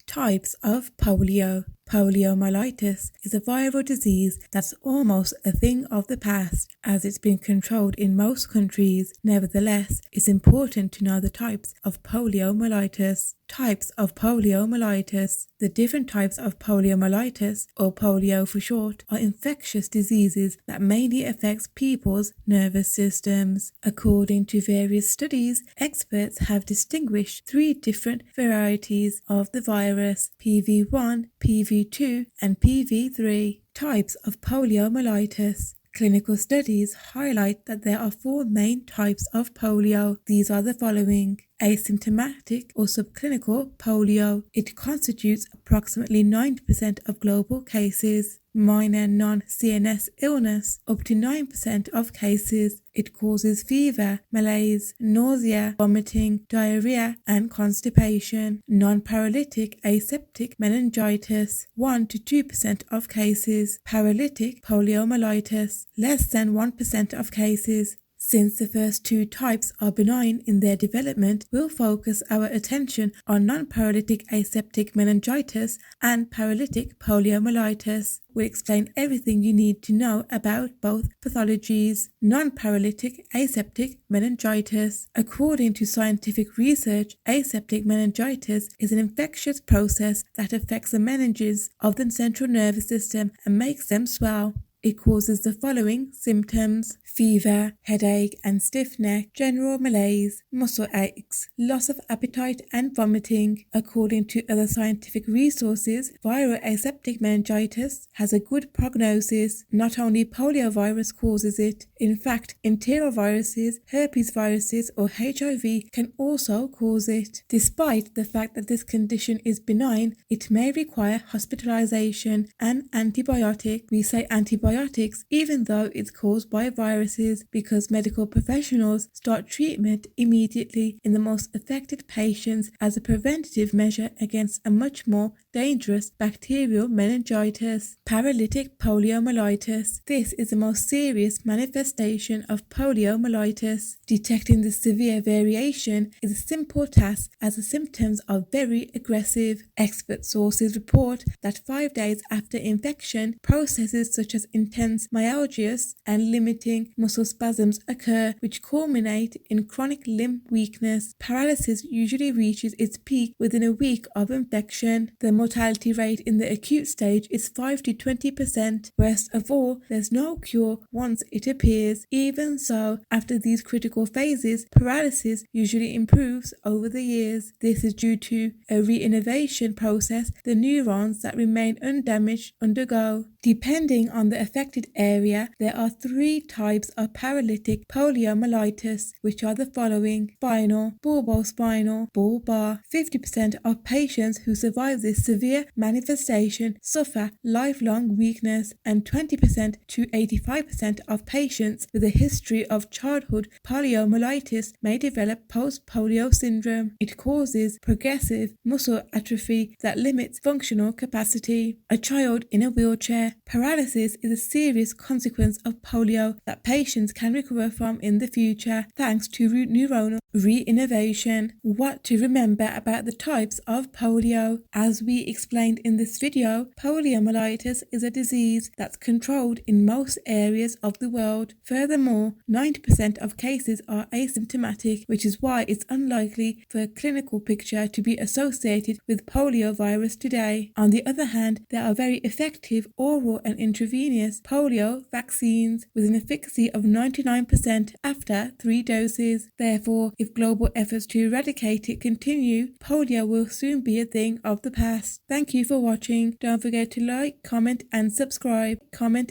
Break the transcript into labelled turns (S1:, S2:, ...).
S1: Types of polio. Poliomyelitis is a viral disease that's almost a thing of the past, as it's been controlled in most countries. Nevertheless, it's important to know the types of poliomyelitis. Types of poliomyelitis. The different types of poliomyelitis, or polio for short, are infectious diseases that mainly affects people's nervous systems. According to various studies, experts have distinguished 3 different varieties of the virus: PV1, PV2, and PV3. Types of poliomyelitis. Clinical studies highlight that there are 4 main types of polio. These are the following: asymptomatic or subclinical polio. It constitutes approximately 90% of global cases. Minor non-CNS illness, up to 9% of cases. It causes fever, malaise, nausea, vomiting, diarrhea, and constipation. Non-paralytic aseptic meningitis, 1 to 2% of cases. Paralytic poliomyelitis, less than 1% of cases. Since the first 2 types are benign in their development, we'll focus our attention on non-paralytic aseptic meningitis and paralytic poliomyelitis. We'll explain everything you need to know about both pathologies. Non-paralytic aseptic meningitis. According to scientific research, aseptic meningitis is an infectious process that affects the meninges of the central nervous system and makes them swell. It causes the following symptoms: fever, headache and stiff neck, general malaise, muscle aches, loss of appetite and vomiting. According to other scientific resources, viral aseptic meningitis has a good prognosis. Not only poliovirus causes it, in fact, enteroviruses, herpes viruses or HIV can also cause it. Despite the fact that this condition is benign, it may require hospitalization and antibiotic. We say antibiotics even though it's caused by viruses, because medical professionals start treatment immediately in the most affected patients as a preventative measure against a much more dangerous bacterial meningitis. Paralytic poliomyelitis. This is the most serious manifestation of poliomyelitis. Detecting the severe variation is a simple task, as the symptoms are very aggressive. Expert sources report that 5 days after infection, processes such as intense myalgias and limiting muscle spasms occur, which culminate in chronic limb weakness. Paralysis usually reaches its peak within a week of infection. The mortality rate in the acute stage is 5 to 20%. Worst of all, there's no cure once it appears. Even so, after these critical phases, paralysis usually improves over the years. This is due to a reinnervation process the neurons that remain undamaged undergo. Depending on the affected area, there are 3 types of paralytic poliomyelitis, which are the following: spinal, bulbospinal, bulbar. 50% of patients who survive this severe manifestation suffer lifelong weakness, and 20% to 85% of patients with a history of childhood poliomyelitis may develop post-polio syndrome. It causes progressive muscle atrophy that limits functional capacity. A child in a wheelchair. Paralysis is a serious consequence of polio that patients can recover from in the future thanks to neuronal reinnervation. What to remember about the types of polio. As we explained in this video, poliomyelitis is a disease that's controlled in most areas of the world. Furthermore, 90% of cases are asymptomatic, which is why it's unlikely for a clinical picture to be associated with poliovirus today. On the other hand, there are very effective oral and intravenous polio vaccines with an efficacy of 99% after 3 doses. Therefore, if global efforts to eradicate it continue, polio will soon be a thing of the past. Thank you for watching. Don't forget to like, comment and subscribe. Comment